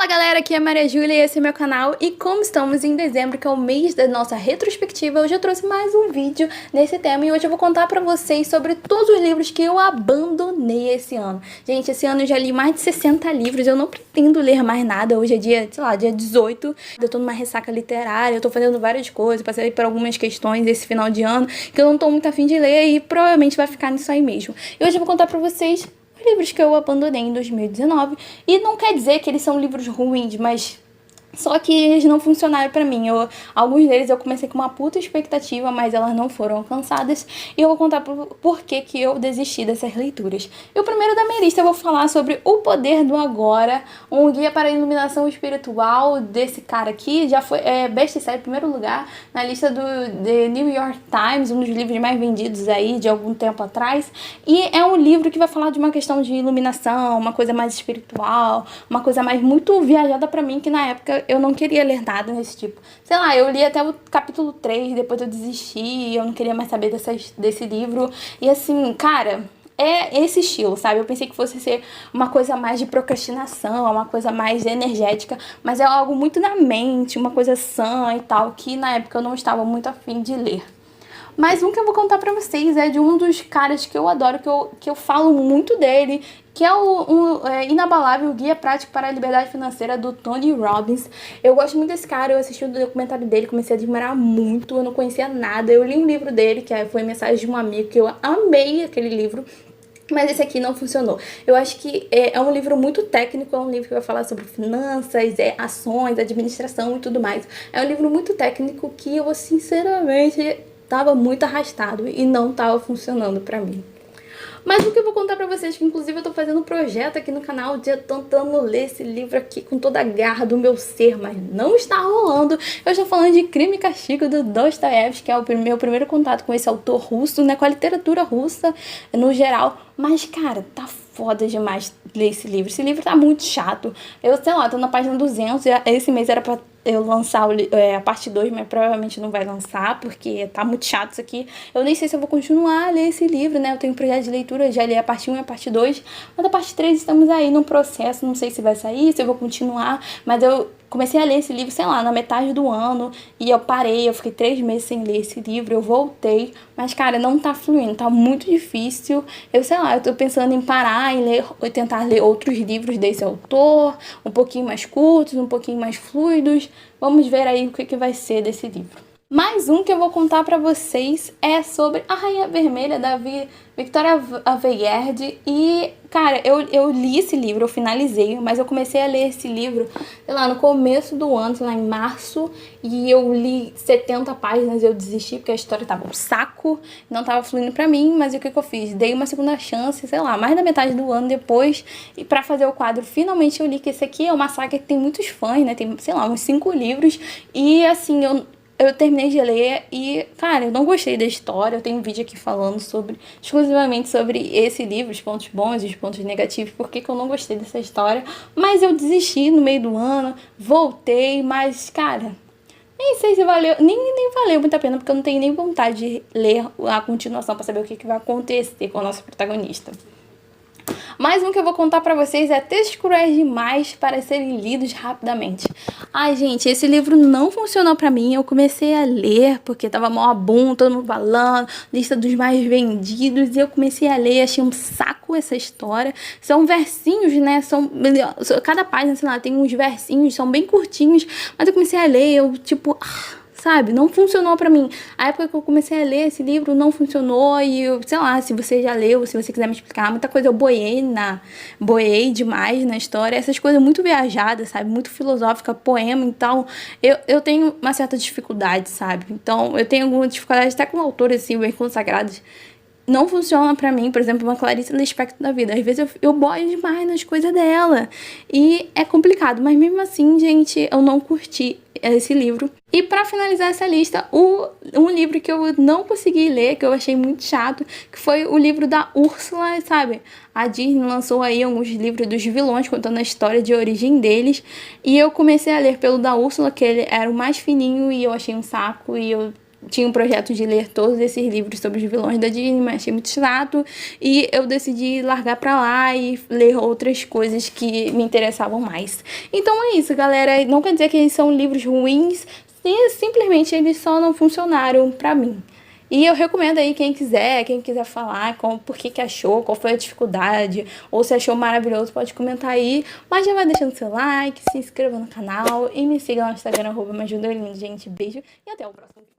Fala galera, aqui é a Maria Júlia e esse é meu canal. E como estamos em dezembro, que é o mês da nossa retrospectiva, eu já trouxe mais um vídeo nesse tema. E hoje eu vou contar pra vocês sobre todos os livros que eu abandonei esse ano. Gente, esse ano eu já li mais de 60 livros, eu não pretendo ler mais nada. Hoje é dia, sei lá, dia 18. Eu tô numa ressaca literária, eu tô fazendo várias coisas, passei por algumas questões esse final de ano que eu não tô muito afim de ler e provavelmente vai ficar nisso aí mesmo. E hoje eu vou contar pra vocês livros que eu abandonei em 2019, e não quer dizer que eles são livros ruins, mas só que eles não funcionaram pra mim. Alguns deles eu comecei com uma puta expectativa, mas elas não foram alcançadas. E eu vou contar por que eu desisti dessas leituras. E o primeiro da minha lista eu vou falar sobre O Poder do Agora, um guia para a iluminação espiritual desse cara aqui. Já foi best-seller em primeiro lugar na lista do The New York Times, um dos livros mais vendidos aí de algum tempo atrás. E é um livro que vai falar de uma questão de iluminação, uma coisa mais espiritual, uma coisa mais muito viajada pra mim, que na época eu não queria ler nada desse tipo. Sei lá, eu li até o capítulo 3, depois eu desisti, eu não queria mais saber desse livro. E assim, cara, é esse estilo, sabe? Eu pensei que fosse ser uma coisa mais de procrastinação, uma coisa mais energética, mas é algo muito na mente, uma coisa sã e tal, que na época eu não estava muito afim de ler. Mas um que eu vou contar pra vocês é de um dos caras que eu adoro, que eu falo muito dele, que é o Inabalável Guia Prático para a Liberdade Financeira, do Tony Robbins. Eu gosto muito desse cara, eu assisti o documentário dele, comecei a admirar muito, eu não conhecia nada. Eu li um livro dele, que foi Mensagem de um Amigo, que eu amei aquele livro. Mas esse aqui não funcionou. Eu acho que é um livro muito técnico, é um livro que vai falar sobre finanças, ações, administração e tudo mais. É um livro muito técnico que eu, sinceramente, tava muito arrastado e não tava funcionando pra mim. Mas o que eu vou contar pra vocês, que inclusive eu tô fazendo um projeto aqui no canal, tentando ler esse livro aqui com toda a garra do meu ser, mas não está rolando. Eu estou falando de Crime e Castigo, do Dostoiévski, que é o meu primeiro contato com esse autor russo, né, com a literatura russa no geral. Mas, cara, tá foda demais ler esse livro. Esse livro tá muito chato. Eu, sei lá, tô na página 200, esse mês era pra eu lançar a parte 2, mas provavelmente não vai lançar, porque tá muito chato isso aqui. Eu nem sei se eu vou continuar a ler esse livro, né? Eu tenho um projeto de leitura, já li a parte 1 e a parte 2, mas a parte 3 estamos aí no processo, não sei se vai sair, se eu vou continuar, mas eu comecei a ler esse livro, sei lá, na metade do ano, e eu parei, eu fiquei 3 meses sem ler esse livro, eu voltei, mas, cara, não tá fluindo, tá muito difícil. Eu, sei lá, eu tô pensando em parar e tentar ler outros livros desse autor, um pouquinho mais curtos, um pouquinho mais fluidos. Vamos ver aí o que vai ser desse livro. Mais um que eu vou contar pra vocês é sobre A Rainha Vermelha, da Victoria Aveyard. E, cara, eu li esse livro, eu finalizei, mas eu comecei a ler esse livro, sei lá, no começo do ano, sei lá, em março, e eu li 70 páginas e eu desisti, porque a história tava um saco, não tava fluindo pra mim, mas o que eu fiz? Dei uma segunda chance, sei lá, mais da metade do ano depois, e pra fazer o quadro, finalmente eu li que esse aqui é uma saga que tem muitos fãs, né, tem, sei lá, uns 5 livros, e assim, eu terminei de ler e, cara, eu não gostei da história. Eu tenho um vídeo aqui falando exclusivamente sobre esse livro, os pontos bons e os pontos negativos, porque que eu não gostei dessa história. Mas eu desisti no meio do ano, voltei, mas, cara, nem sei se valeu, nem valeu muito a pena, porque eu não tenho nem vontade de ler a continuação pra saber o que vai acontecer com a nossa protagonista. Mais um que eu vou contar pra vocês é Textos Cruéis Demais para Serem Lidos Rapidamente. Ai, gente, esse livro não funcionou pra mim. Eu comecei a ler porque tava mó boom, todo mundo falando, lista dos mais vendidos, e eu comecei a ler, achei um saco essa história. São versinhos, né, cada página, sei lá, tem uns versinhos, são bem curtinhos, mas eu comecei a ler, eu tipo... sabe, não funcionou pra mim. A época que eu comecei a ler esse livro não funcionou e eu, sei lá, se você já leu, se você quiser me explicar, muita coisa eu boiei demais na história, essas coisas muito viajadas, sabe, muito filosófica, poema, então eu tenho uma certa dificuldade, sabe, então eu tenho alguma dificuldade até com autores assim, bem consagrados. Não funciona pra mim, por exemplo, uma Clarice Lispector da vida. Às vezes eu boio demais nas coisas dela. E é complicado, mas mesmo assim, gente, eu não curti esse livro. E pra finalizar essa lista, um livro que eu não consegui ler, que eu achei muito chato, que foi o livro da Úrsula, sabe? A Disney lançou aí alguns livros dos vilões, contando a história de origem deles. E eu comecei a ler pelo da Úrsula, que ele era o mais fininho, e eu achei um saco, e eu tinha um projeto de ler todos esses livros sobre os vilões da Disney, mas achei muito chato. E eu decidi largar pra lá e ler outras coisas que me interessavam mais. Então é isso, galera. Não quer dizer que eles são livros ruins, simplesmente eles só não funcionaram pra mim. E eu recomendo aí quem quiser falar por que achou, qual foi a dificuldade, ou se achou maravilhoso, pode comentar aí. Mas já vai deixando seu like, se inscreva no canal e me siga no Instagram, @majudolino, gente. Beijo e até o próximo vídeo.